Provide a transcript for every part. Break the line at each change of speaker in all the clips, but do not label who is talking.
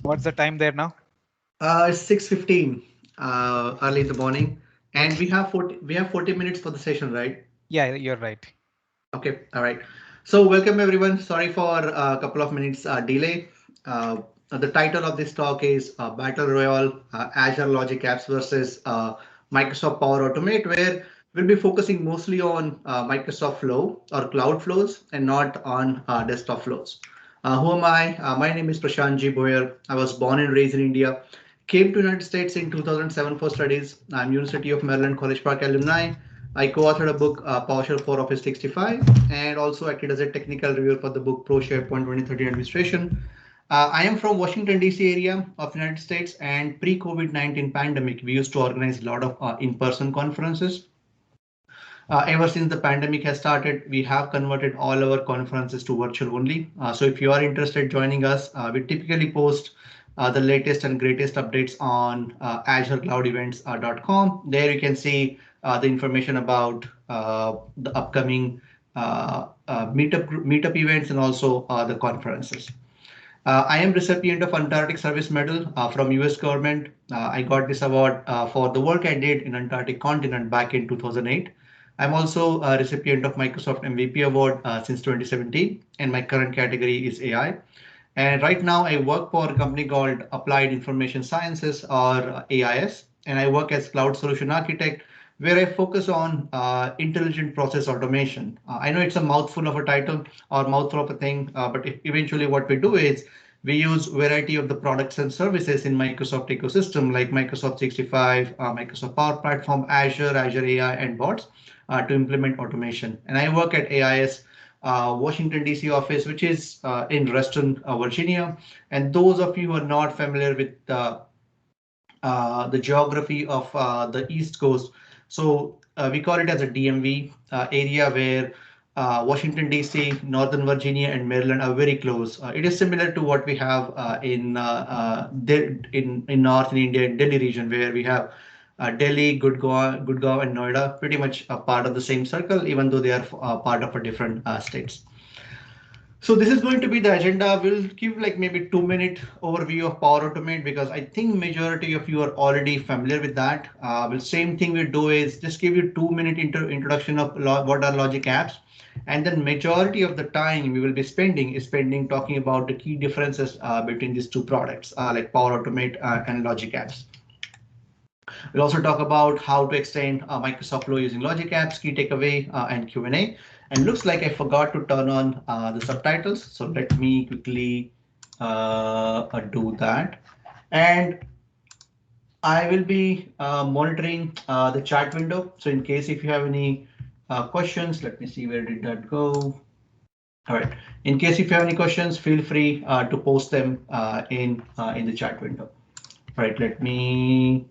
What's the time there now?
It's 6:15 early in the morning, and
Okay.
we have 40 minutes for the session, right?
Yeah, you're right.
Okay, all right. So welcome everyone. Sorry for a couple of minutes delay. Uh, the title of this talk is Battle Royale, Azure Logic Apps versus Microsoft Power Automate, where we'll be focusing mostly on Microsoft Flow or cloud flows and not on desktop flows. Who am I? My name is Prashant Bhoyar. I was born and raised in India. Came to United States in 2007 for studies. I'm University of Maryland College Park alumni. I co-authored a book, PowerShell for Office 365, and also acted as a technical reviewer for the book Pro SharePoint 2030 Administration. I am from Washington D.C. area of United States, and pre-COVID-19 pandemic, we used to organize a lot of in-person conferences. Ever since the pandemic has started, we have converted all our conferences to virtual only. So if you are interested joining us, we typically post the latest and greatest updates on AzureCloudEvents.com. There you can see the information about the upcoming meetup events and also the conferences. I am recipient of Antarctic Service Medal from US government. I got this award for the work I did in Antarctic continent back in 2008. I'm also a recipient of Microsoft MVP award since 2017, and my current category is AI. And right now I work for a company called Applied Information Sciences or AIS, and I work as cloud solution architect where I focus on intelligent process automation. I know it's a mouthful of a title or mouthful of a thing, but eventually what we do is we use variety of the products and services in Microsoft ecosystem like Microsoft 65, Microsoft Power Platform, Azure AI, and bots to implement automation. And I work at AIS Washington D.C. office, which is in Reston, Virginia. And those of you who are not familiar with the geography of the East Coast, so we call it as a DMV area where Washington D.C., Northern Virginia, and Maryland are very close. It is similar to what we have in North in India, in Delhi region, where we have Delhi, Gurgaon, and Noida, pretty much a part of the same circle, even though they are part of a different states. So this is going to be the agenda. We'll give like maybe 2 minute overview of Power Automate because I think majority of you are already familiar with that. Well, same thing we do is just give you 2 minute introduction of what are logic apps, and then majority of the time we will be spending talking about the key differences between these two products like Power Automate and logic apps. We'll also talk about how to extend Microsoft Flow using Logic Apps, key takeaway, and Q&A. And looks like I forgot to turn on the subtitles. So let me quickly do that. And I will be monitoring the chat window. So in case if you have any questions, let me see, where did that go? All right. In case if you have any questions, feel free to post them in the chat window. All right, let me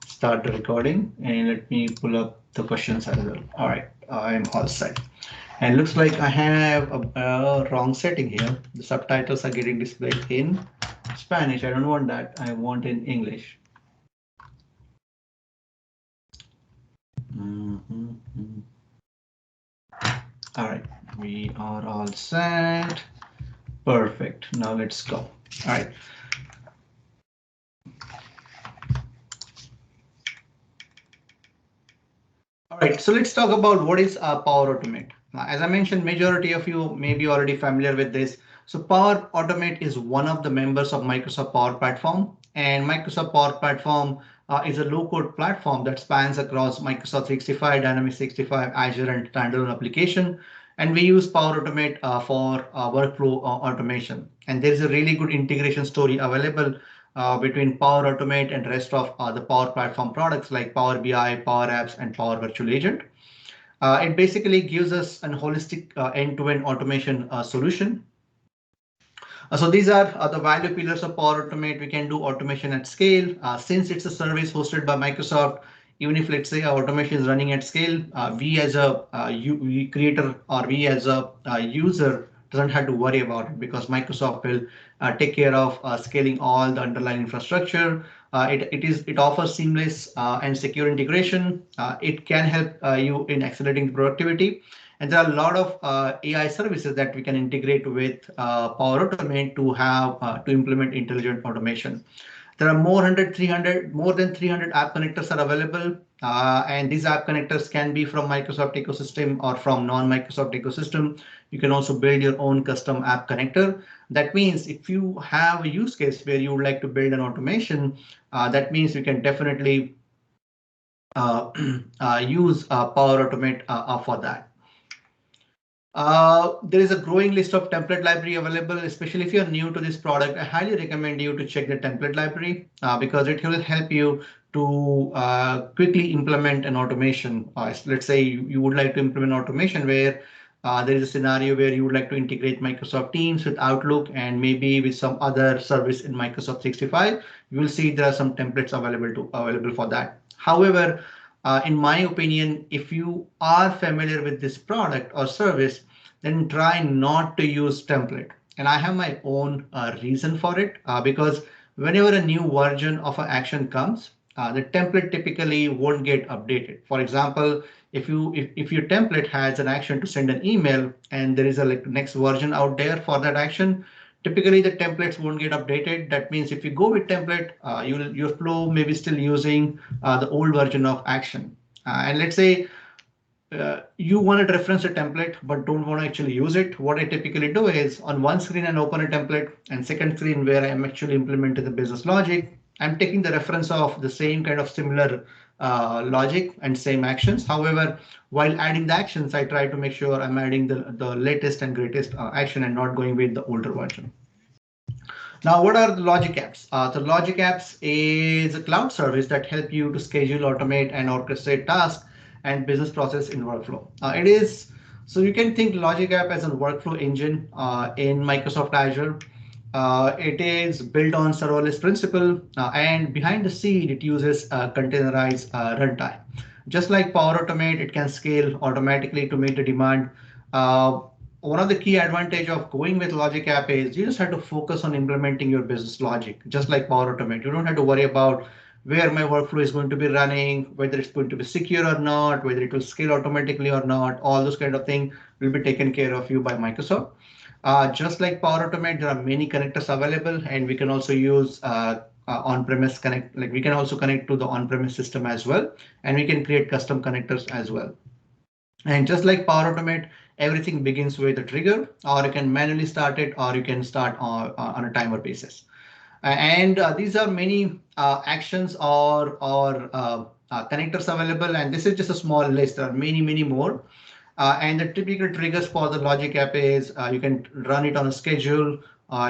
start the recording and let me pull up the questions as well. All right, I'm all set. And looks like I have a wrong setting here. The subtitles are getting displayed in Spanish. I don't want that. I want in English. Mhm. All right, we are all set. Perfect. Now let's go. All right. All right, so let's talk about what is Power Automate. As I mentioned, majority of you may be already familiar with this. So Power Automate is one of the members of Microsoft Power Platform, and Microsoft Power Platform is a low-code platform that spans across Microsoft 365, Dynamics 365, Azure, and standalone application. And we use Power Automate for workflow automation. And there is a really good integration story available between Power Automate and rest of the Power Platform products like Power BI, Power Apps, and Power Virtual Agent. It basically gives us an holistic end-to-end automation solution. So these are the value pillars of Power Automate. We can do automation at scale. Since it's a service hosted by Microsoft, even if let's say our automation is running at scale, we as a creator or we as a user doesn't have to worry about it because Microsoft will take care of scaling all the underlying infrastructure. It offers seamless and secure integration. It can help you in accelerating productivity, And there are a lot of AI services that we can integrate with Power Automate to have to implement intelligent automation. There are more than 300 app connectors are available. And these app connectors can be from Microsoft ecosystem or from non-Microsoft ecosystem. You can also build your own custom app connector. That means if you have a use case where you would like to build an automation, that means you can definitely uh, use Power Automate for that. There is a growing list of template library available, especially if you're new to this product. I highly recommend you to check the template library because it will help you to quickly implement an automation. Let's say you would like to implement automation where there is a scenario where you would like to integrate Microsoft Teams with Outlook and maybe with some other service in Microsoft 365. You will see there are some templates available for that. However, in my opinion, if you are familiar with this product or service, then try not to use template. And I have my own reason for it because whenever a new version of an action comes, the template typically won't get updated. For example, if your template has an action to send an email and there is a next version out there for that action, typically the templates won't get updated. That means if you go with template, your flow may be still using the old version of action. And let's say you want to reference a template but don't want to actually use it. What I typically do is on one screen and open a template and second screen where I'm actually implementing the business logic. I'm taking the reference of the same kind of similar logic and same actions. However, while adding the actions, I try to make sure I'm adding the latest and greatest action and not going with the older version. Now, what are the Logic Apps? The Logic Apps is a cloud service that help you to schedule, automate, and orchestrate tasks and business process in workflow. It is so you can think Logic App as a workflow engine in Microsoft Azure. It is built on serverless principle, and behind the scene, it uses containerized runtime. Just like Power Automate, it can scale automatically to meet the demand. Uh, One of the key advantage of going with Logic App is you just have to focus on implementing your business logic, just like Power Automate. You don't have to worry about where my workflow is going to be running, whether it's going to be secure or not, whether it will scale automatically or not. All those kind of things will be taken care of you by Microsoft. Just like Power Automate, there are many connectors available, and we can also use on-premise connect. Like we can also connect to the on-premise system as well, and we can create custom connectors as well. And just like Power Automate, everything begins with a trigger, or you can manually start it, or you can start on a timer basis. And these are many actions or connectors available. And this is just a small list. There are many more. And the typical triggers for the Logic App is you can run it on a schedule,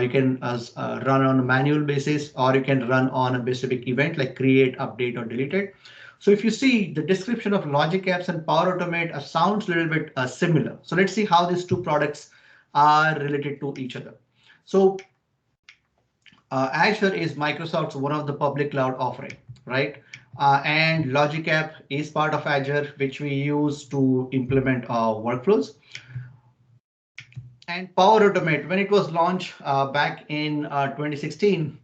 you can run on a manual basis, or you can run on a specific event like create, update, or delete it. So if you see the description of Logic Apps and Power Automate sounds a little bit similar. So let's see how these two products are related to each other. So Azure is Microsoft's one of the public cloud offering, right? And Logic App is part of Azure, which we use to implement our workflows. And Power Automate, when it was launched back in 2016,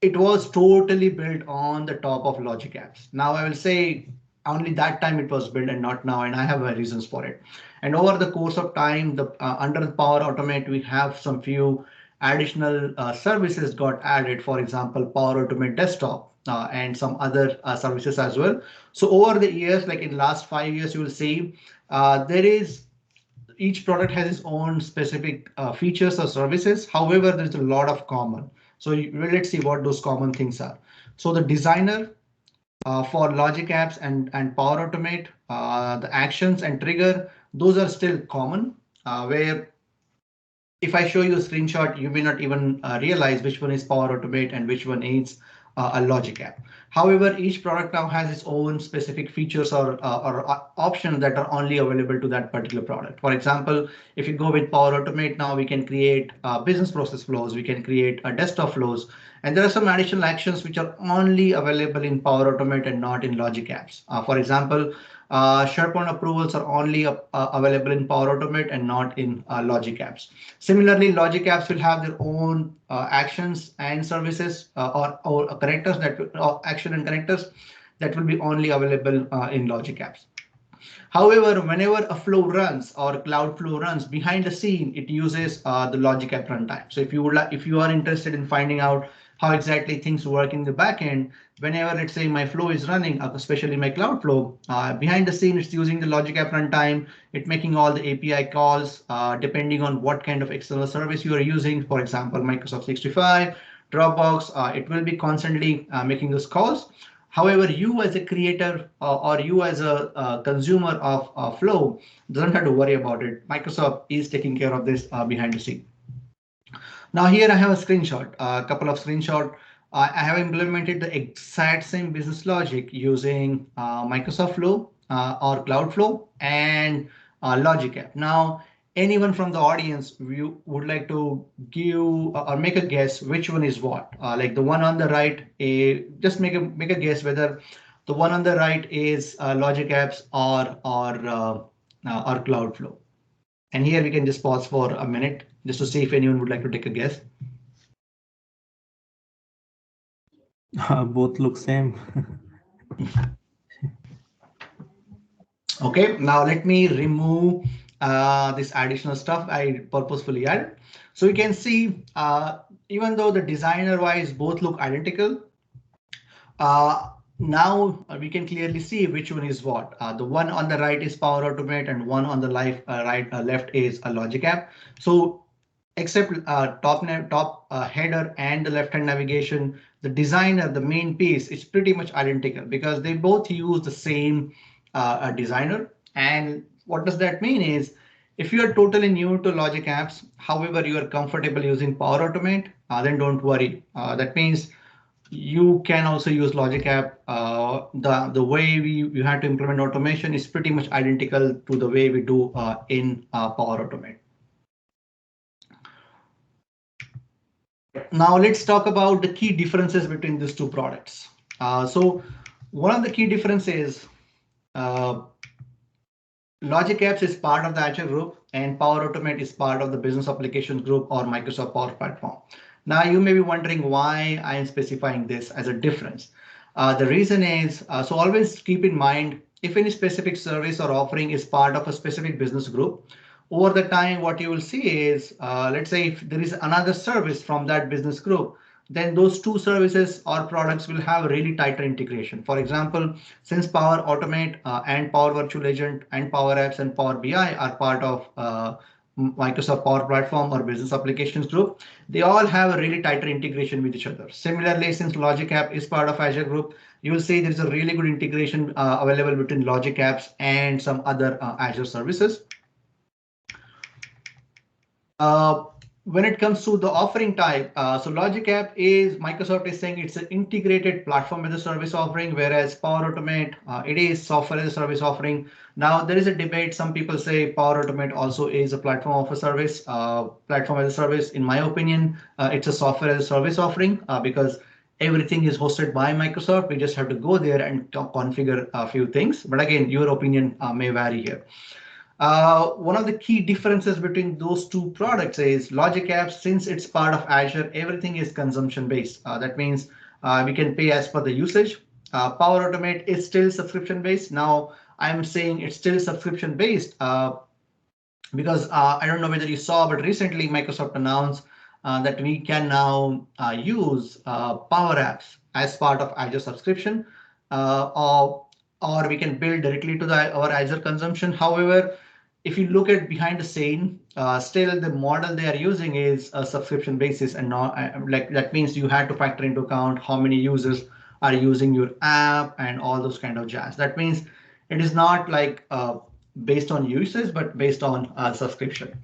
it was totally built on the top of Logic Apps. Now I will say only that time it was built and not now, and I have my reasons for it. And over the course of time, under the Power Automate, we have some few additional services got added. For example, Power Automate Desktop and some other services as well. So over the years, like in last 5 years, you will see there is each product has its own specific features or services. However, there's a lot of common. So let's see what those common things are. So the designer for Logic Apps and Power Automate, the actions and trigger, those are still common. Where if I show you a screenshot, you may not even realize which one is Power Automate and which one is a Logic App. However, each product now has its own specific features or options that are only available to that particular product. For example, if you go with Power Automate, now we can create business process flows, we can create desktop flows, and there are some additional actions which are only available in Power Automate and not in Logic Apps. For example, SharePoint approvals are only available in Power Automate and not in Logic Apps. Similarly, Logic Apps will have their own actions and services or connectors that action and connectors that will be only available in Logic Apps. However, whenever a flow runs or cloud flow runs behind the scene, it uses the Logic App runtime. So if you are interested in finding out how exactly things work in the backend, whenever let's say my flow is running, especially my cloud flow, behind the scene, it's using the Logic App runtime. It making all the API calls depending on what kind of external service you are using. For example, Microsoft 365, Dropbox, it will be constantly making those calls. However, you as a creator or you as a consumer of Flow doesn't have to worry about it. Microsoft is taking care of this behind the scene. Now here I have a screenshot, a couple of screenshot. I have implemented the exact same business logic using Microsoft Flow or Cloudflow and Logic App. Now, anyone from the audience you would like to give or make a guess which one is what? Like the one on the right, just make a guess whether the one on the right is Logic Apps or Cloudflow. And here we can just pause for a minute just to see if anyone would like to take a guess.
Both look same.
Okay, now let me remove this additional stuff I purposefully added. So you can see, even though the designer wise both look identical, now we can clearly see which one is what. The one on the right is Power Automate and one on the left is a Logic App. So except top header and the left-hand navigation, the designer, the main piece is pretty much identical because they both use the same designer. And what does that mean is if you are totally new to Logic Apps, however, you are comfortable using Power Automate, then don't worry. That means you can also use Logic App. The way we had to implement automation is pretty much identical to the way we do in Power Automate. Now let's talk about the key differences between these two products. So one of the key differences, Logic Apps is part of the Azure group and Power Automate is part of the Business Applications group or Microsoft Power Platform. Now you may be wondering why I am specifying this as a difference. The reason is, so always keep in mind if any specific service or offering is part of a specific business group, over the time what you will see is, let's say if there is another service from that business group, then those two services or products will have really tighter integration. For example, since Power Automate and Power Virtual Agent and Power Apps and Power BI are part of Microsoft Power Platform or Business Applications Group, they all have a really tighter integration with each other. Similarly, since Logic App is part of Azure Group, you will see there's a really good integration available between Logic Apps and some other Azure services. When it comes to the offering type, so Logic App is Microsoft is saying it's an integrated platform as a service offering, whereas Power Automate, it is software as a service offering. Now there is a debate. Some people say Power Automate also is a platform of a service, platform as a service. In my opinion, it's a software as a service offering because everything is hosted by Microsoft. We just have to go there and configure a few things. But again, your opinion may vary here. One of the key differences between those two products is Logic Apps, since it's part of Azure, everything is consumption based. That means we can pay as per the usage. Power Automate is still subscription based. Now I'm saying it's still subscription based because I don't know whether you saw, but recently Microsoft announced that we can now use Power Apps as part of Azure subscription, or we can build directly to our Azure consumption. However, if you look at behind the scene, still the model they are using is a subscription basis, and not like that means you had to factor into account how many users are using your app and all those kind of jazz. That means it is not like based on usage, but based on subscription.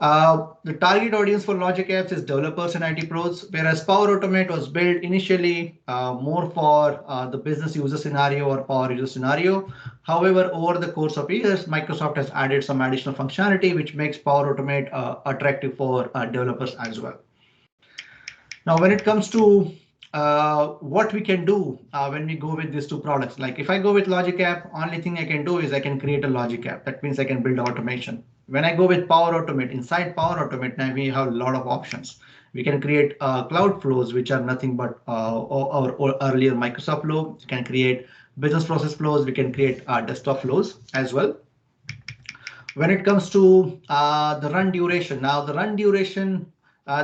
The target audience for Logic Apps is developers and IT pros, whereas Power Automate was built initially more for the business user scenario or power user scenario. However, over the course of years, Microsoft has added some additional functionality, which makes Power Automate attractive for developers as well. Now, when it comes to what we can do when we go with these two products, like if I go with Logic App, only thing I can do is I can create a Logic App. That means I can build automation. When I go with Power Automate, inside Power Automate, now we have a lot of options. We can create cloud flows, which are nothing but or earlier Microsoft flow. We can create business process flows, we can create desktop flows as well. When it comes to the run duration, now the run duration,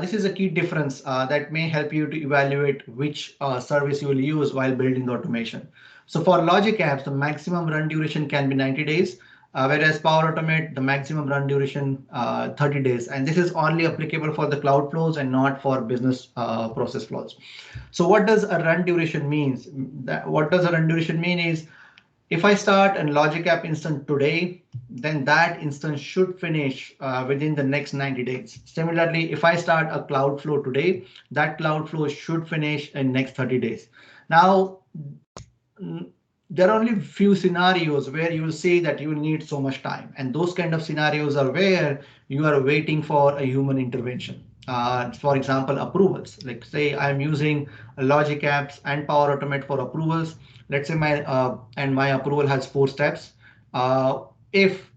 this is a key difference that may help you to evaluate which service you will use while building the automation. So for Logic Apps, the maximum run duration can be 90 days, whereas Power Automate, the maximum run duration 30 days. And this is only applicable for the cloud flows and not for business process flows. So what does a run duration means? What does a run duration mean is if I start a Logic App instance today, then that instance should finish within the next 90 days. Similarly, if I start a Cloudflow today, that Cloudflow should finish in next 30 days. Now, there are only few scenarios where you will say that you will need so much time. And those kind of scenarios are where you are waiting for a human intervention. For example, approvals. Like say I'm using Logic Apps and Power Automate for approvals. Let's say my approval has 4 steps. If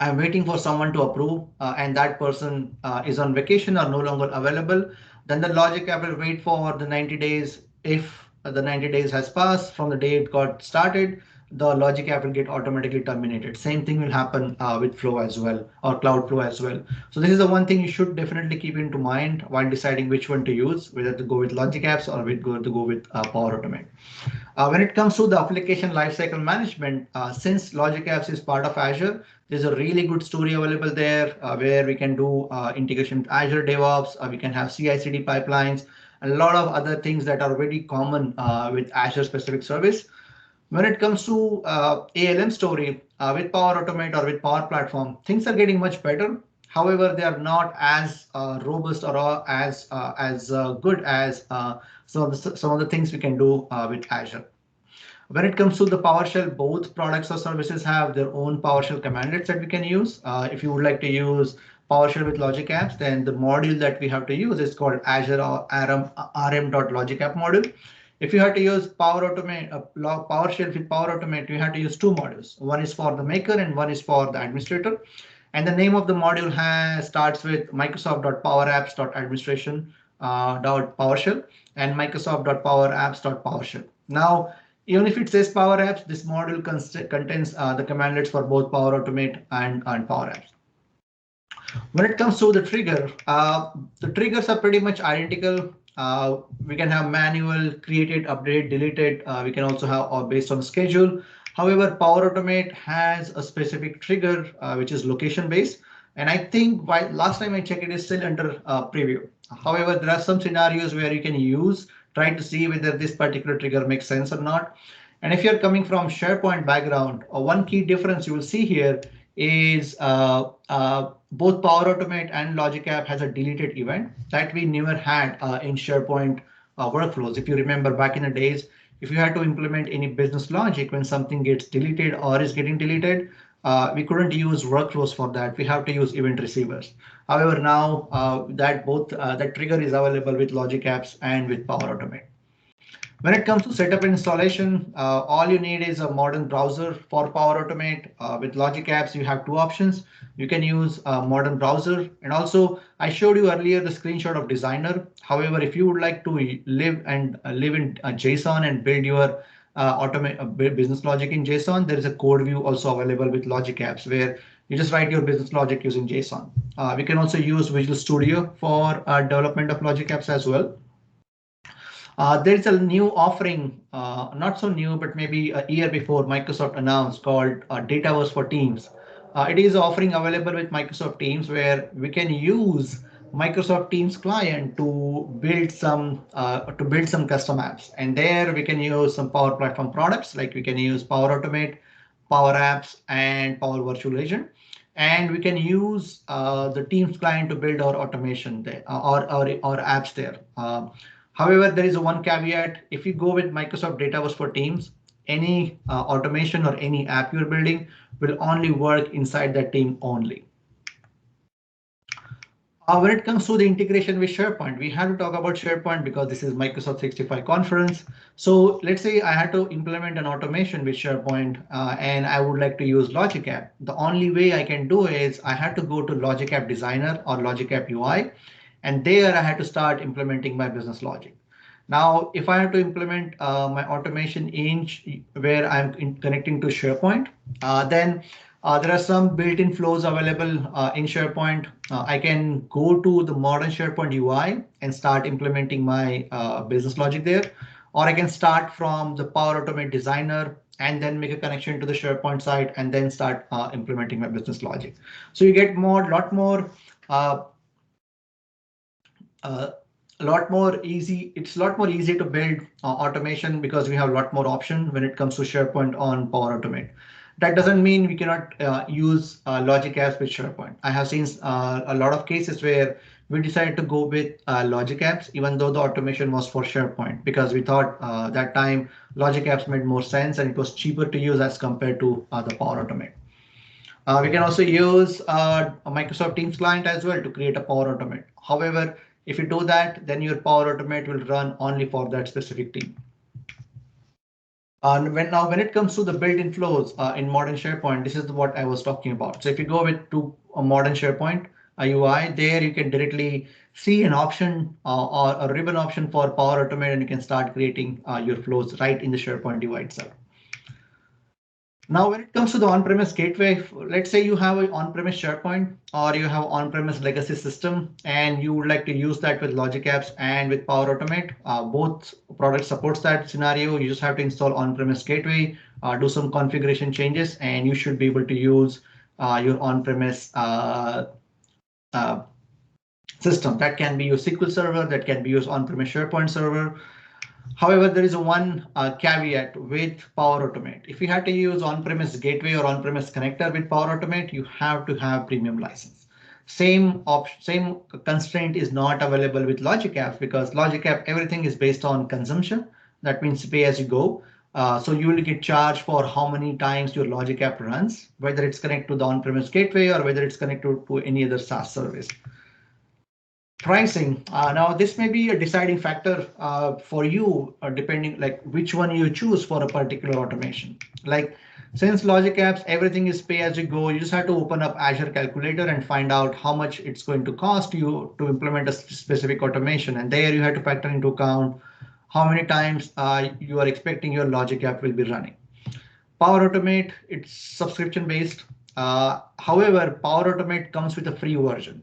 I'm waiting for someone to approve and that person is on vacation or no longer available, then the Logic App will wait for the 90 days. If the 90 days has passed from the day it got started, the Logic App will get automatically terminated. Same thing will happen with Flow as well, or Cloud Flow as well. So this is the one thing you should definitely keep into mind while deciding which one to use, whether to go with Logic Apps or to go with Power Automate. When it comes to the application lifecycle management, since Logic Apps is part of Azure, there's a really good story available there where we can do integration with Azure DevOps. We can have CI/CD pipelines, a lot of other things that are very common with Azure specific service. When it comes to ALM story with Power Automate or with Power Platform, things are getting much better. However, they are not as robust or as good as some of the things we can do with Azure. When it comes to the PowerShell, both products or services have their own PowerShell commandlets that we can use. If you would like to use PowerShell with Logic Apps, then the module that we have to use is called Azure RM.Logic App module. If you have to use PowerShell with Power Automate, you have to use 2 modules. One is for the maker and one is for the administrator. And the name of the module starts with Microsoft.PowerApps.administration.PowerShell and Microsoft.PowerApps.PowerShell. Now, even if it says Power Apps, this module contains the commandlets for both Power Automate and Power Apps. When it comes to the triggers are pretty much identical. We can have manual, created, updated, deleted. We can also have based on schedule. However, Power Automate has a specific trigger, which is location based. And I think last time I checked, it is still under preview. However, there are some scenarios where you can try to see whether this particular trigger makes sense or not. And if you're coming from SharePoint background, one key difference you will see here is both Power Automate and Logic App has a deleted event that we never had in SharePoint workflows. If you remember back in the days, if you had to implement any business logic when something gets deleted or is getting deleted, we couldn't use workflows for that. We have to use event receivers. However, now that trigger is available with Logic Apps and with Power Automate. When it comes to setup and installation, all you need is a modern browser for Power Automate. With Logic Apps, you have 2 options. You can use a modern browser. And also, I showed you earlier the screenshot of Designer. However, if you would like to live in JSON and build your business logic in JSON, there is a code view also available with Logic Apps where you just write your business logic using JSON. We can also use Visual Studio for development of Logic Apps as well. There is a new offering, not so new, but maybe a year before Microsoft announced called Dataverse for Teams. It is offering available with Microsoft Teams where we can use Microsoft Teams client to build some custom apps. And there we can use some Power Platform products like we can use Power Automate, Power Apps, and Power Virtual Agent. And we can use the Teams client to build our automation there or apps there. However, there is one caveat. If you go with Microsoft Dataverse for Teams, any automation or any app you're building will only work inside that team only. When it comes to the integration with SharePoint, we have to talk about SharePoint because this is Microsoft 365 conference. So let's say I had to implement an automation with SharePoint and I would like to use Logic App. The only way I can do is I had to go to Logic App Designer or Logic App UI. And there I had to start implementing my business logic. Now, if I have to implement my automation in where I'm connecting to SharePoint, then there are some built-in flows available in SharePoint. I can go to the modern SharePoint UI and start implementing my business logic there, or I can start from the Power Automate Designer and then make a connection to the SharePoint site and then start implementing my business logic. So you get lot more uh, uh, a lot more easy. It's a lot more easy to build automation because we have a lot more option when it comes to SharePoint on Power Automate. That doesn't mean we cannot use Logic Apps with SharePoint. I have seen a lot of cases where we decided to go with Logic Apps, even though the automation was for SharePoint, because we thought that time Logic Apps made more sense and it was cheaper to use as compared to the Power Automate. We can also use a Microsoft Teams client as well to create a Power Automate. However, if you do that, then your Power Automate will run only for that specific team. And when it comes to the built-in flows in modern SharePoint, this is what I was talking about. So if you go with to a modern SharePoint UI, there you can directly see an option or a ribbon option for Power Automate, and you can start creating your flows right in the SharePoint UI itself. Now, when it comes to the on-premise gateway, let's say you have an on-premise SharePoint or you have on-premise legacy system and you would like to use that with Logic Apps and with Power Automate. Both products supports that scenario. You just have to install on-premise gateway, do some configuration changes, and you should be able to use your on-premise uh, system. That can be your SQL server, that can be your on-premise SharePoint server. However, there is one caveat with Power Automate. If you have to use on-premise gateway or on-premise connector with Power Automate, you have to have premium license. Same constraint is not available with Logic Apps because Logic App, everything is based on consumption. That means pay as you go. So you will get charged for how many times your Logic App runs, whether it's connected to the on-premise gateway or whether it's connected to any other SaaS service. Pricing. Now, this may be a deciding factor for you, depending like which one you choose for a particular automation. Like since Logic Apps, everything is pay as you go. You just have to open up Azure Calculator and find out how much it's going to cost you to implement a specific automation. And there you have to factor into account how many times you are expecting your Logic App will be running. Power Automate, it's subscription based. However, Power Automate comes with a free version.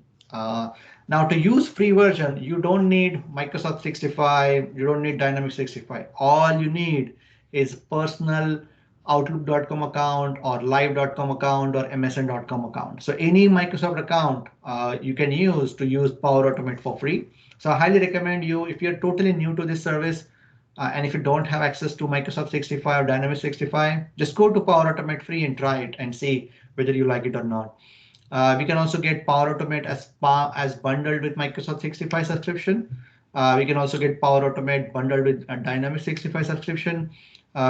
Now, to use free version, you don't need Microsoft 65, you don't need Dynamics 65. All you need is personal Outlook.com account or Live.com account or MSN.com account. So any Microsoft account you can use to use Power Automate for free. So I highly recommend you, if you're totally new to this service, and if you don't have access to Microsoft 65 or Dynamics 65, just go to Power Automate free and try it and see whether you like it or not. We can also get Power Automate as bundled with Microsoft 65 subscription. We can also get Power Automate bundled with a Dynamics 65 subscription.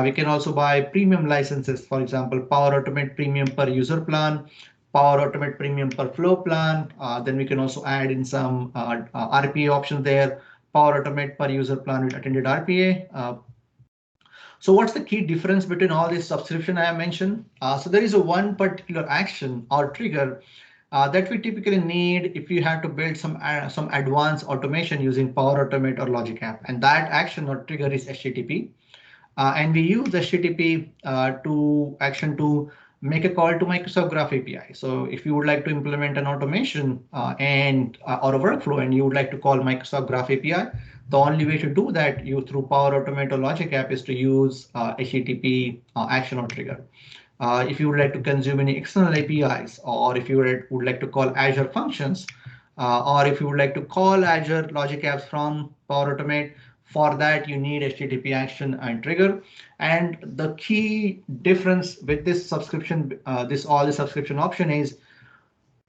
We can also buy premium licenses, for example, Power Automate Premium per user plan, Power Automate Premium per flow plan. Then we can also add in some RPA options there, Power Automate per user plan with attended RPA. So what's the key difference between all these subscription I have mentioned? So there is a one particular action or trigger that we typically need if you have to build some advanced automation using Power Automate or Logic App, and that action or trigger is HTTP. And we use HTTP to make a call to Microsoft Graph API. So if you would like to implement an automation or a workflow and you would like to call Microsoft Graph API, the only way to do that through Power Automate or Logic App is to use HTTP action or trigger. If you would like to consume any external APIs, or if you would like to call Azure functions, or if you would like to call Azure Logic Apps from Power Automate, for that, you need HTTP action and trigger. And the key difference with this subscription, the subscription option is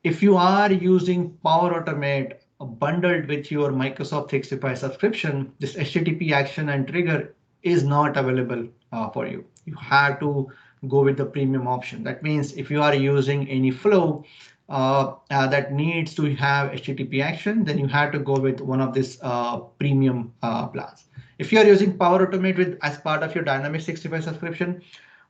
if you are using Power Automate bundled with your Microsoft 365 subscription, this HTTP action and trigger is not available for you. You have to go with the premium option. That means if you are using any flow that needs to have HTTP action, then you have to go with one of these premium plans. If you are using Power Automate as part of your Dynamics 65 subscription,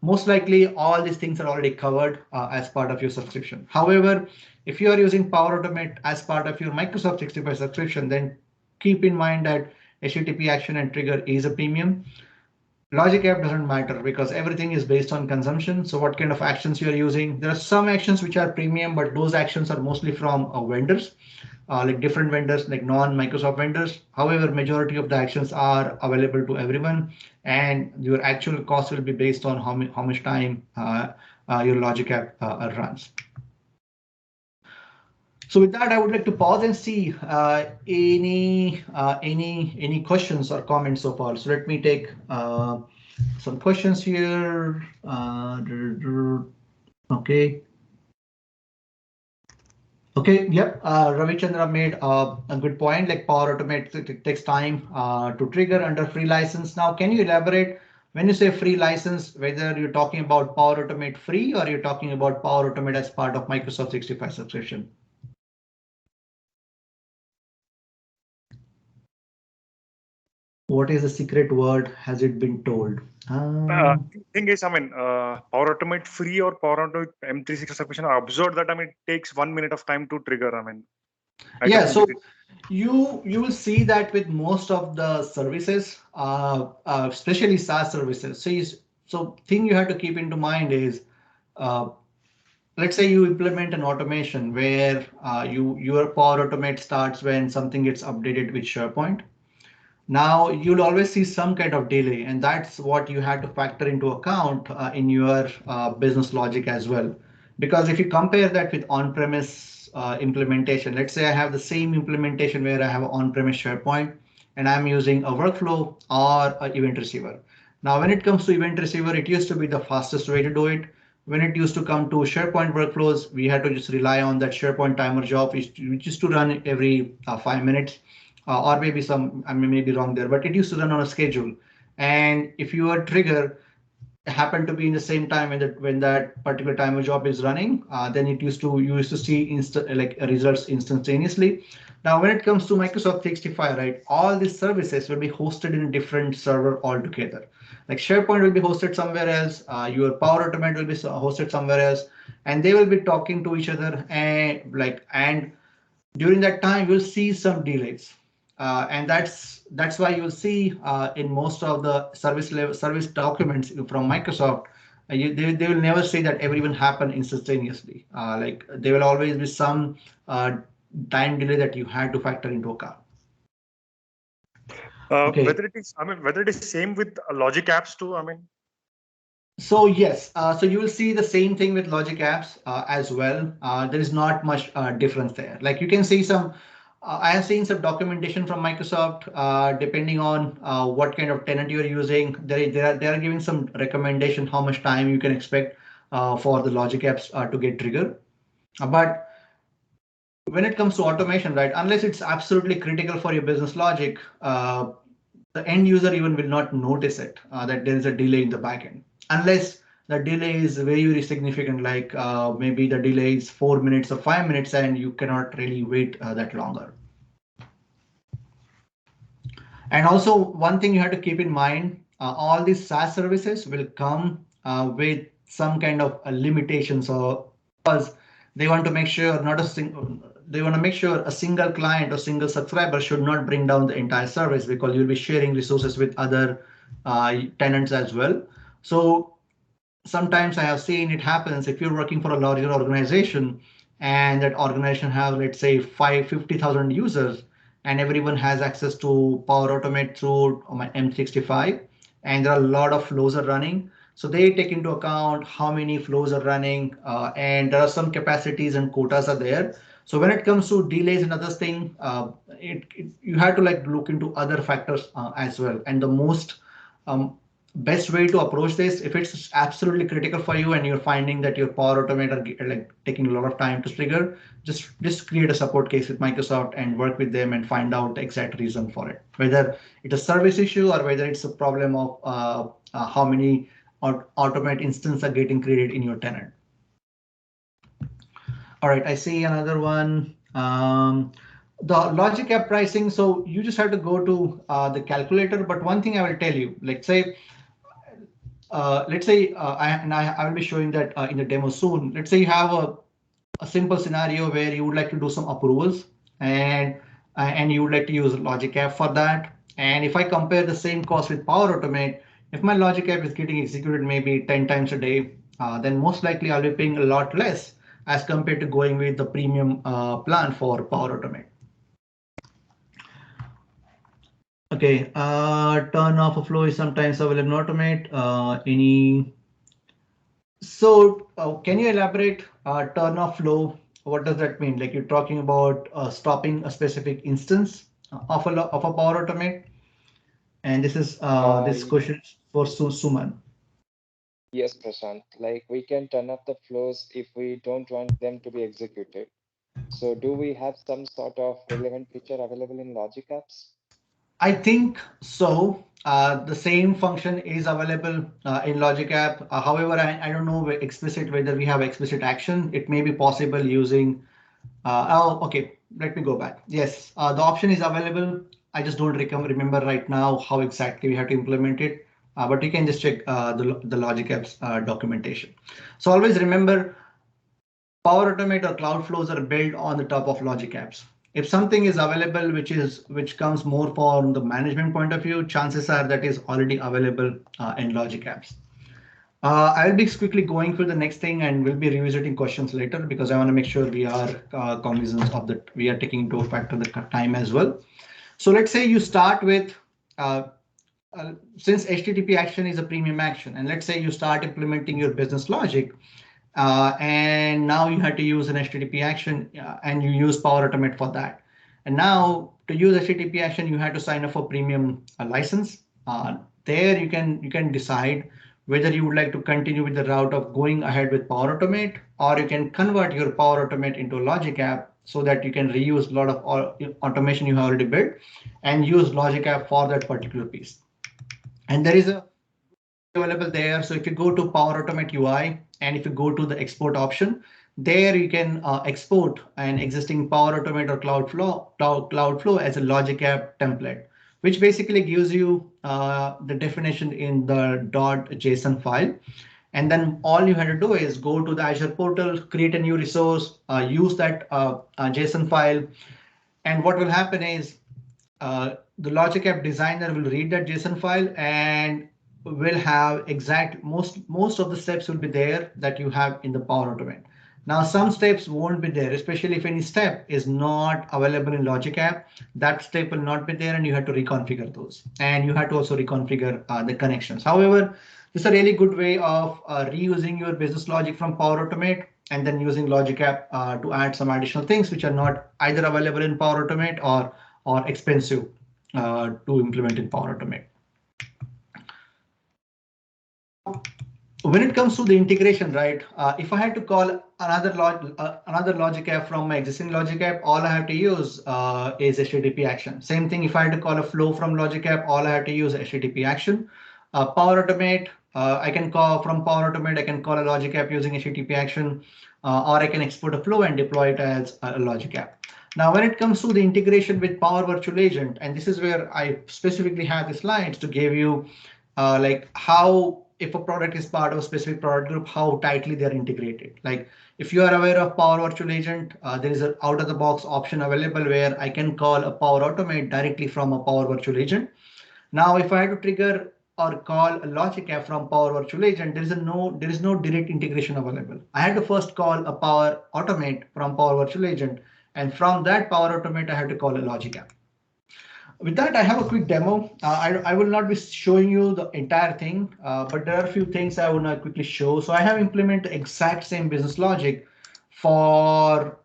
most likely all these things are already covered as part of your subscription. However, if you are using Power Automate as part of your Microsoft 65 subscription, then keep in mind that HTTP action and trigger is a premium. Logic app doesn't matter because everything is based on consumption. So what kind of actions you're using? There are some actions which are premium, but those actions are mostly from vendors, like different vendors, like non-Microsoft vendors. However, majority of the actions are available to everyone, and your actual cost will be based on how much time your Logic app runs. So with that, I would like to pause and see any questions or comments so far. So let me take some questions here. Okay. Okay. Yep. Ravi Chandra made a good point. Like Power Automate, it takes time to trigger under free license. Now, can you elaborate when you say free license, whether you're talking about Power Automate free or you're talking about Power Automate as part of Microsoft 365 subscription? What is the secret word? Has it been told?
The thing is, Power Automate free or Power Automate M365 subscription, I observed that it takes 1 minute of time to trigger.
Yeah,
don't
so
get it.
you will see that with most of the services, especially SaaS services. So thing you have to keep into mind is, uh, let's say you implement an automation where your Power Automate starts when something gets updated with SharePoint. Now you'll always see some kind of delay, and that's what you have to factor into account in your business logic as well. Because if you compare that with on-premise implementation, let's say I have the same implementation where I have on-premise SharePoint and I'm using a workflow or an event receiver. Now, when it comes to event receiver, it used to be the fastest way to do it. When it used to come to SharePoint workflows, we had to just rely on that SharePoint timer job, which used to run every 5 minutes or maybe some, I may be wrong there, but it used to run on a schedule. And if your trigger happened to be in the same time when that particular timer job is running, then you used to see like results instantaneously. Now, when it comes to Microsoft 365, right, all these services will be hosted in a different server altogether. Like SharePoint will be hosted somewhere else, your Power Automate will be hosted somewhere else, and they will be talking to each other and during that time you'll see some delays, and that's why you'll see in most of the service documents from Microsoft, they will never say that everyone happened instantaneously. Like there will always be some time delay that you had to factor into account. Okay.
Whether it is same with Logic Apps too.
So yes, so you will see the same thing with Logic Apps as well. There is not much difference there. Like you can see some, I have seen some documentation from Microsoft, depending on what kind of tenant you are using. They are giving some recommendation how much time you can expect for the Logic Apps to get triggered. But when it comes to automation, right, unless it's absolutely critical for your business logic, the end user even will not notice it, that there is a delay in the backend, unless the delay is very, very significant, like maybe the delay is 4 minutes or 5 minutes and you cannot really wait that longer. And also one thing you have to keep in mind, all these SaaS services will come with some kind of limitations, or because they want to make sure they want to make sure a single client or single subscriber should not bring down the entire service, because you'll be sharing resources with other tenants as well. So sometimes I have seen it happens if you're working for a larger organization and that organization have, let's say, 50,000 users, and everyone has access to Power Automate through my M365, and there are a lot of flows are running. So they take into account how many flows are running, and there are some capacities and quotas are there. So when it comes to delays and other thing, you have to like look into other factors as well. And the most um, best way to approach this, if it's absolutely critical for you and you're finding that your Power Automate are like taking a lot of time to trigger, just create a support case with Microsoft and work with them and find out the exact reason for it, whether it's a service issue or whether it's a problem of how many Automate instances are getting created in your tenant. All right, I see another one. The Logic App pricing. So you just have to go to the calculator. But one thing I will tell you, I will be showing that in the demo soon. Let's say you have a simple scenario where you would like to do some approvals and you would like to use Logic App for that. And if I compare the same cost with Power Automate, if my Logic app is getting executed maybe 10 times a day, then most likely I'll be paying a lot less as compared to going with the premium plan for Power Automate. Okay, turn off a flow is sometimes available in Automate. Can you elaborate turn off flow? What does that mean? Like you're talking about stopping a specific instance of a Power Automate, and this
Uh,
question is for Suman.
yes, Prashant. Like we can turn off the flows if we don't want them to be executed. So do we have some sort of relevant feature available in Logic Apps?
I think so. The same function is available in Logic App. However, I don't know explicit whether we have explicit action. It may be possible using. Okay. Let me go back. Yes, the option is available. I just don't remember right now how exactly we have to implement it. But you can just check the Logic Apps documentation. So always remember Power Automate or Cloud Flows are built on the top of Logic Apps. If something is available, which comes more from the management point of view, chances are that is already available in Logic Apps. I'll be quickly going through the next thing and we'll be revisiting questions later because I want to make sure we are cognizant of that. We are taking into factor the time as well. So let's say you start with uh, since HTTP action is a premium action, and let's say you start implementing your business logic, and now you had to use an HTTP action and you use Power Automate for that. And now to use HTTP action, you had to sign up for premium license. There you can decide whether you would like to continue with the route of going ahead with Power Automate, or you can convert your Power Automate into a Logic app so that you can reuse a lot of automation you have already built and use Logic app for that particular piece. And there is a available there. So if you go to Power Automate UI and if you go to the export option, there you can export an existing Power Automate or Cloud Flow as a Logic App template, which basically gives you the definition in the .json file. And then all you have to do is go to the Azure portal, create a new resource, use that JSON file. And what will happen is the Logic App designer will read that JSON file and will have exact most of the steps will be there that you have in the Power Automate. Now some steps won't be there, especially if any step is not available in Logic App. That step will not be there, and you have to reconfigure those. And you have to also reconfigure the connections. However, this is a really good way of reusing your business logic from Power Automate and then using Logic App to add some additional things which are not either available in Power Automate or expensive to implement in Power Automate. When it comes to the integration, right? If I had to call another Logic app from my existing Logic app, all I have to use is HTTP action. Same thing. If I had to call a flow from Logic app, all I have to use HTTP action. Power Automate, I can call from Power Automate. I can call a Logic app using HTTP action, or I can export a flow and deploy it as a Logic app. Now, when it comes to the integration with Power Virtual Agent, and this is where I specifically have the slides to give you like how if a product is part of a specific product group, how tightly they're integrated. Like if you are aware of Power Virtual Agent, there is an out of the box option available where I can call a Power Automate directly from a Power Virtual Agent. Now, if I had to trigger or call a Logic app from Power Virtual Agent, there is no direct integration available. I had to first call a Power Automate from Power Virtual Agent, and from that Power Automate, I had to call a Logic app. With that, I have a quick demo. I will not be showing you the entire thing, but there are a few things I want to quickly show. So I have implemented the exact same business logic for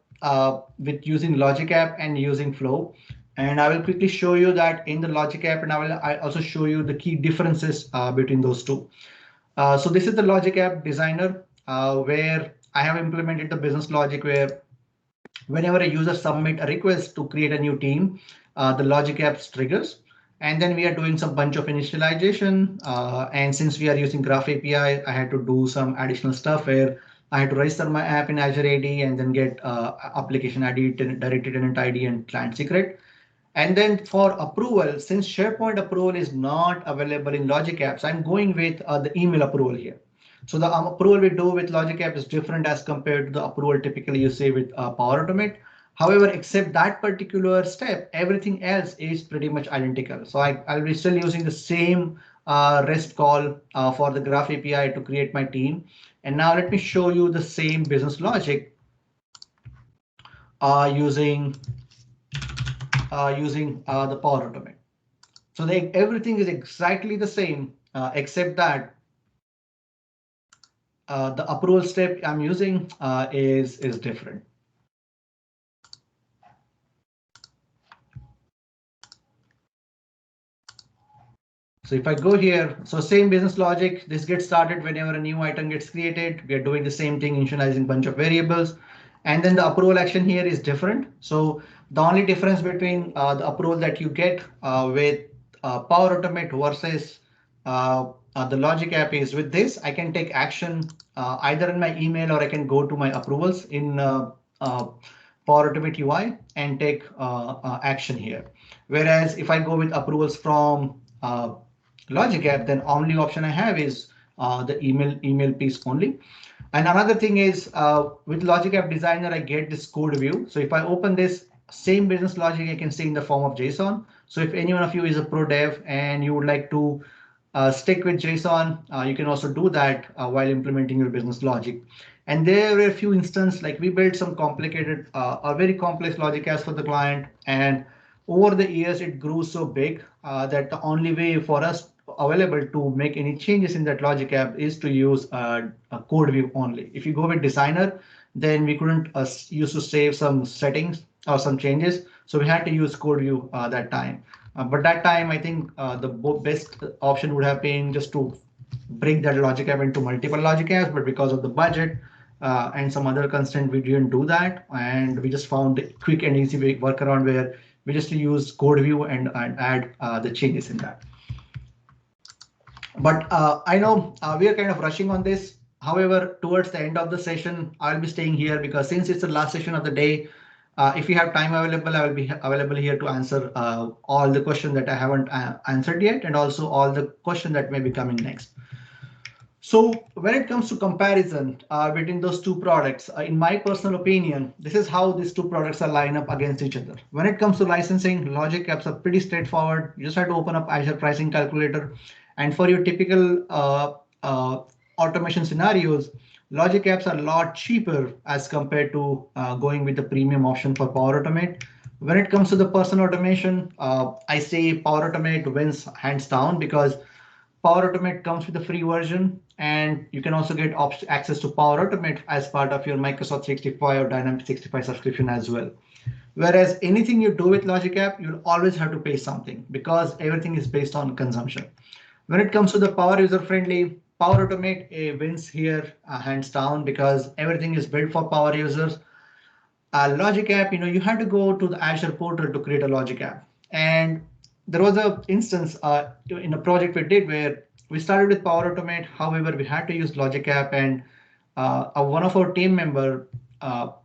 with using Logic App and using Flow. And I will quickly show you that in the Logic App, and I also show you the key differences between those two. So this is the Logic App Designer, where I have implemented the business logic where whenever a user submit a request to create a new team, the Logic Apps triggers. And then we are doing some bunch of initialization. And since we are using Graph API, I had to do some additional stuff where I had to register my app in Azure AD and then get application ID, directory tenant ID, and client secret. And then for approval, since SharePoint approval is not available in Logic Apps, I'm going with the email approval here. So the approval we do with Logic App is different as compared to the approval typically you see with Power Automate. However, except that particular step, everything else is pretty much identical. So I'll be still using the same REST call for the Graph API to create my team. And now let me show you the same business logic using the Power Automate. So everything is exactly the same except that the approval step I'm using is different. So if I go here, so same business logic, this gets started whenever a new item gets created. We are doing the same thing, initializing bunch of variables. And then the approval action here is different. So the only difference between the approval that you get with Power Automate versus the Logic app is with this, I can take action either in my email or I can go to my approvals in Power Automate UI and take action here. Whereas if I go with approvals from Logic app, then only option I have is the email piece only. And another thing is with Logic App Designer, I get this code view. So if I open this same business logic, I can see in the form of JSON. So if any one of you is a pro dev and you would like to stick with JSON, you can also do that while implementing your business logic. And there were a few instances like we built some complicated or very complex logic apps for the client. And over the years, it grew so big that the only way for us available to make any changes in that logic app is to use a code view only. If you go with designer, then we couldn't use to save some settings or some changes. So we had to use code view that time. But that time, I think the best option would have been just to break that logic app into multiple logic apps. But because of the budget and some other constraint, we didn't do that. And we just found a quick and easy workaround where we just use code view and add the changes in that. But I know we are kind of rushing on this. However, towards the end of the session, I'll be staying here because since it's the last session of the day, if you have time available, I will be available here to answer all the questions that I haven't answered yet, and also all the questions that may be coming next. So when it comes to comparison between those two products, in my personal opinion, this is how these two products are lined up against each other. When it comes to licensing, Logic Apps are pretty straightforward. You just have to open up Azure Pricing Calculator. And for your typical automation scenarios, Logic Apps are a lot cheaper as compared to going with the premium option for Power Automate. When it comes to the personal automation, I say Power Automate wins hands down because Power Automate comes with a free version, and you can also get access to Power Automate as part of your Microsoft 365 or Dynamics 365 subscription as well. Whereas anything you do with Logic App, you'll always have to pay something because everything is based on consumption. When it comes to the power user friendly, Power Automate wins here hands down because everything is built for power users. Logic App, you had to go to the Azure portal to create a Logic App. And there was an instance in a project we did where we started with Power Automate. However, we had to use Logic App, and one of our team member,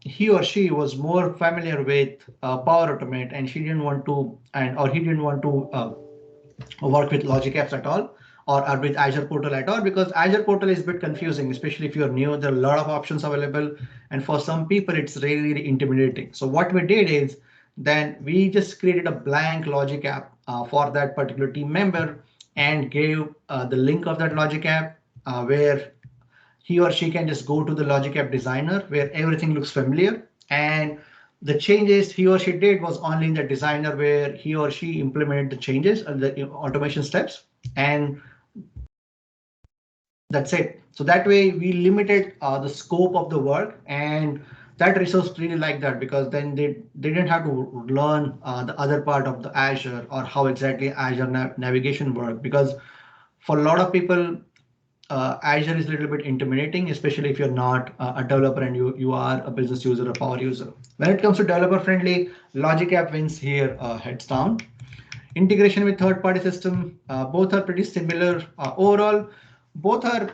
he or she was more familiar with Power Automate, and she didn't want to, or he didn't want to work with Logic Apps at all, or with Azure Portal at all, because Azure Portal is a bit confusing, especially if you're new. There are a lot of options available, and for some people, it's really, really intimidating. So what we did is then we just created a blank Logic App for that particular team member and gave the link of that Logic App where he or she can just go to the Logic App Designer where everything looks familiar. And the changes he or she did was only in the designer where he or she implemented the changes and the automation steps. And that's it. So that way we limited the scope of the work, and that resource really like that because then they didn't have to learn the other part of the Azure or how exactly Azure navigation work, because for a lot of people, Azure is a little bit intimidating, especially if you're not a developer and you are a business user, a power user. When it comes to developer friendly, Logic App wins here heads down. Integration with third-party system, both are pretty similar. Overall, both are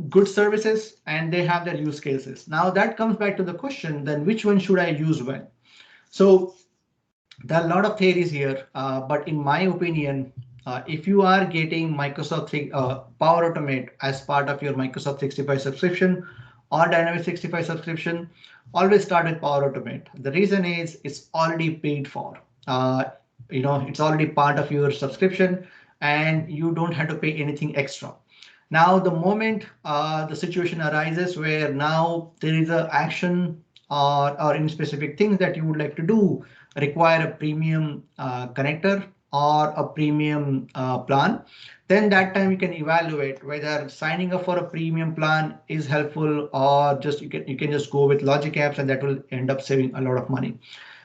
good services and they have their use cases. Now that comes back to the question, then which one should I use when? So there are a lot of theories here, but in my opinion, if you are getting Microsoft Power Automate as part of your Microsoft 365 subscription, or Dynamics 65 subscription, always start with Power Automate. The reason is it's already paid for. It's already part of your subscription and you don't have to pay anything extra. Now, the moment the situation arises where now there is a action or any specific things that you would like to do require a premium connector or a premium plan, then that time you can evaluate whether signing up for a premium plan is helpful or just you can just go with Logic Apps and that will end up saving a lot of money.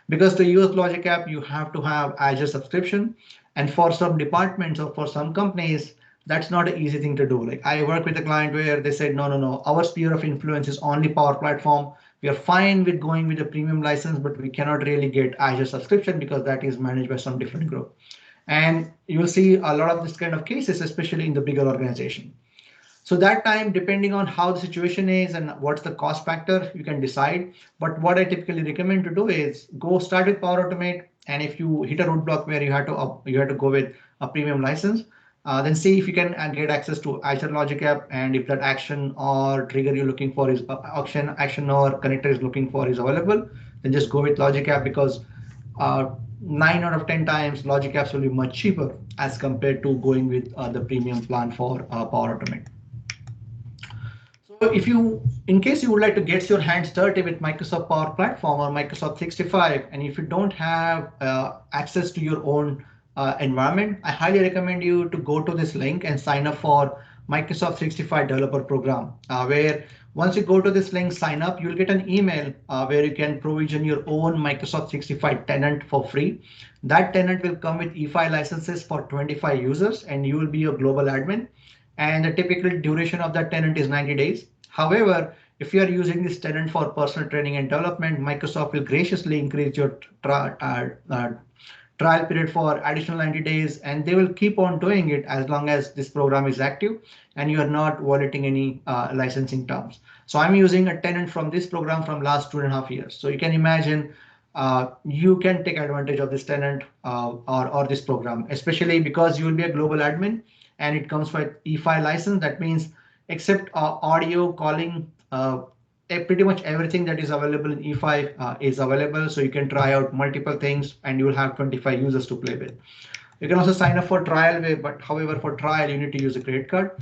Because to use Logic App, you have to have Azure subscription. And for some departments or for some companies, that's not an easy thing to do. Like I work with a client where they said, no, our sphere of influence is only Power Platform. We are fine with going with a premium license, but we cannot really get Azure subscription because that is managed by some different group. And you will see a lot of this kind of cases, especially in the bigger organization. So that time, depending on how the situation is and what's the cost factor, you can decide. But what I typically recommend to do is go start with Power Automate. And if you hit a roadblock where you have to go with a premium license, then see if you can get access to Azure Logic App. And if that action or trigger you're looking for is action or connector is looking for is available, then just go with Logic App because 9 out of 10 times Logic Apps will be much cheaper as compared to going with the premium plan for Power Automate. So in case you would like to get your hands dirty with Microsoft Power Platform or Microsoft 65, and if you don't have access to your own environment, I highly recommend you to go to this link and sign up for Microsoft 65 Developer Program, where once you go to this link, sign up, you'll get an email where you can provision your own Microsoft 65 tenant for free. That tenant will come with E5 licenses for 25 users, and you will be a global admin. And the typical duration of that tenant is 90 days. However, if you are using this tenant for personal training and development, Microsoft will graciously increase your trial period for additional 90 days, and they will keep on doing it as long as this program is active and you are not violating any licensing terms. So I'm using a tenant from this program from last 2.5 years. So you can imagine you can take advantage of this tenant or this program, especially because you will be a global admin and it comes with E5 license. That means except audio calling, pretty much everything that is available in E5 is available. So you can try out multiple things and you will have 25 users to play with. You can also sign up for trial, but however, for trial, you need to use a credit card.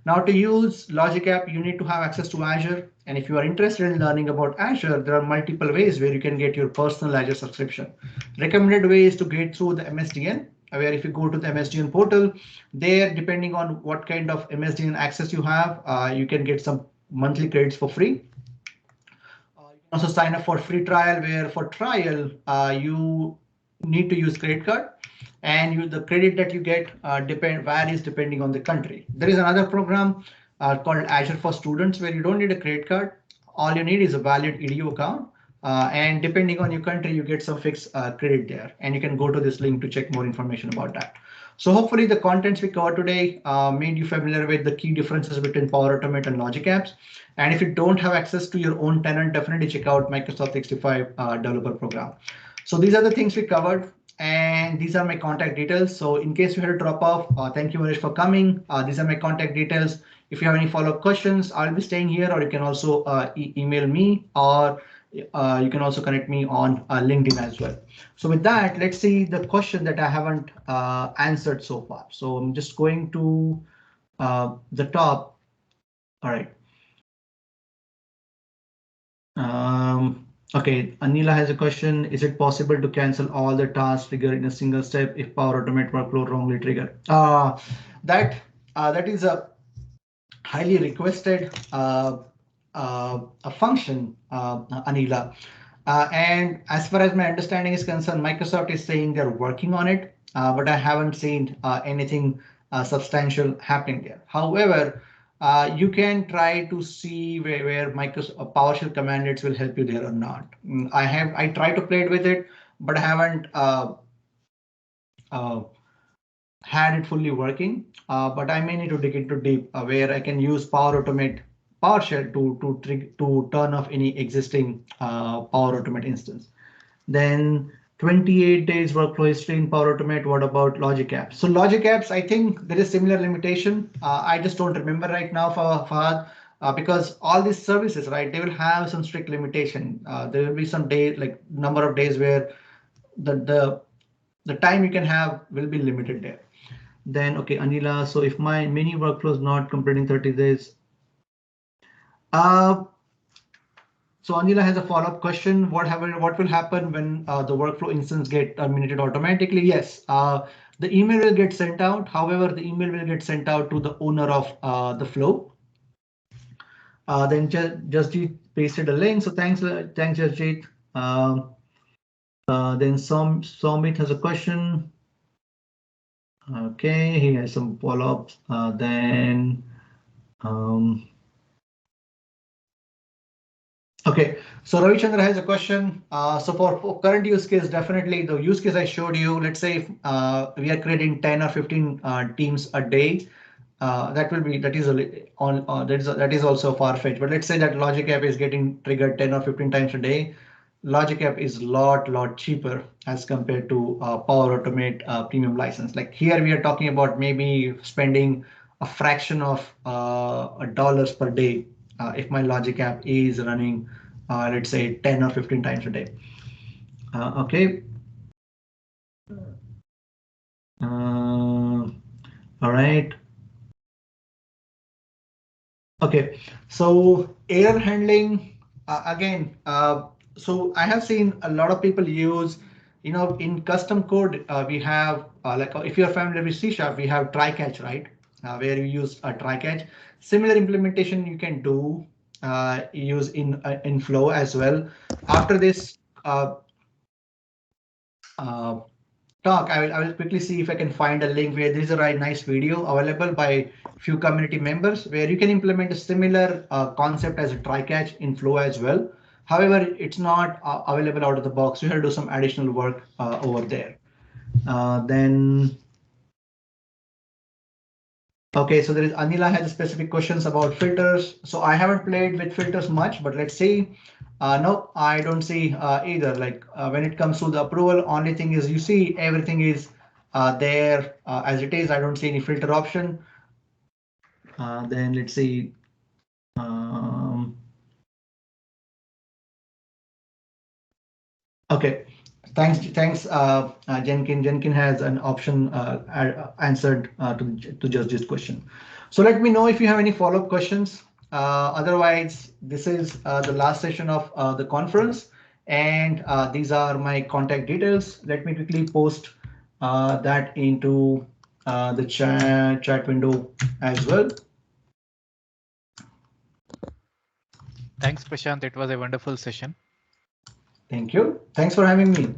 Now to use Logic App, you need to have access to Azure. And if you are interested in learning about Azure, there are multiple ways where you can get your personal Azure subscription. Recommended way is to get through the MSDN, where if you go to the MSDN portal, there, depending on what kind of MSDN access you have, you can get some monthly credits for free. You can also sign up for free trial, where for trial, you need to use credit card. And the credit that you get varies depending on the country. There is another program called Azure for Students where you don't need a credit card. All you need is a valid EDU account. And depending on your country, you get some fixed credit there. And you can go to this link to check more information about that. So hopefully the contents we covered today made you familiar with the key differences between Power Automate and Logic Apps. And if you don't have access to your own tenant, definitely check out Microsoft 65 Developer Program. So these are the things we covered. And these are my contact details. So in case you had to drop off, thank you very much for coming. These are my contact details. If you have any follow-up questions, I'll be staying here, or you can also email me, or you can also connect me on LinkedIn as well. So with that, let's see the question that I haven't answered so far. So I'm just going to the top. All right. Okay, Anila has a question. Is it possible to cancel all the tasks triggered in a single step if Power Automate workload wrongly triggered? That is a highly requested a function, Anila. And as far as my understanding is concerned, Microsoft is saying they're working on it, but I haven't seen anything substantial happening there. However, you can try to see where Microsoft PowerShell commandlets will help you there or not. I tried to play with it, but I haven't had it fully working. But I may need to dig into deep where I can use Power Automate PowerShell to turn off any existing Power Automate instance. Then 28 days workflow history in Power Automate. What about Logic Apps? So Logic Apps, I think there is similar limitation. I just don't remember right now, Fahad. because all these services, right, they will have some strict limitation. There will be some day, like number of days where the time you can have will be limited there. Then, okay, Anila, so if my mini workflow is not completing 30 days, so Anila has a follow-up question. What will happen when the workflow instance get terminated automatically? Yes, the email will get sent out. However, the email will get sent out to the owner of the flow. Then Jasjeet pasted a link. So thanks, Jasjeet. Then Somit has a question. Okay, he has some follow-ups. Then. Okay, so Ravichandra has a question. So for current use case, definitely the use case I showed you, let's say if we are creating 10 or 15 teams a day, that is also far-fetched. But let's say that Logic App is getting triggered 10 or 15 times a day. Logic App is lot cheaper as compared to Power Automate premium license. Like here we are talking about maybe spending a fraction of dollars per day if my Logic App is running, let's say 10 or 15 times a day. Okay. All right. Okay, so error handling again. So I have seen a lot of people use, in custom code, we have like if you're familiar with C#, we have try catch, right? Where you use a try catch. Similar implementation you can do use in Flow as well. After this uh, talk, I will quickly see if I can find a link where there is a right nice video available by few community members where you can implement a similar concept as a try catch in Flow as well. However, it's not available out of the box. You have to do some additional work over there. Then okay, so there is Anila has specific questions about filters. So I haven't played with filters much, but let's see. No, I don't see either. Like when it comes to the approval, only thing is you see everything is there as it is. I don't see any filter option. Then let's see. Okay, thanks. Jenkins. Jenkins has an option answered to just this question. So let me know if you have any follow-up questions. Otherwise, this is the last session of the conference, and these are my contact details. Let me quickly post that into the chat window as well.
Thanks, Prashant. It was a wonderful session.
Thank you. Thanks for having me.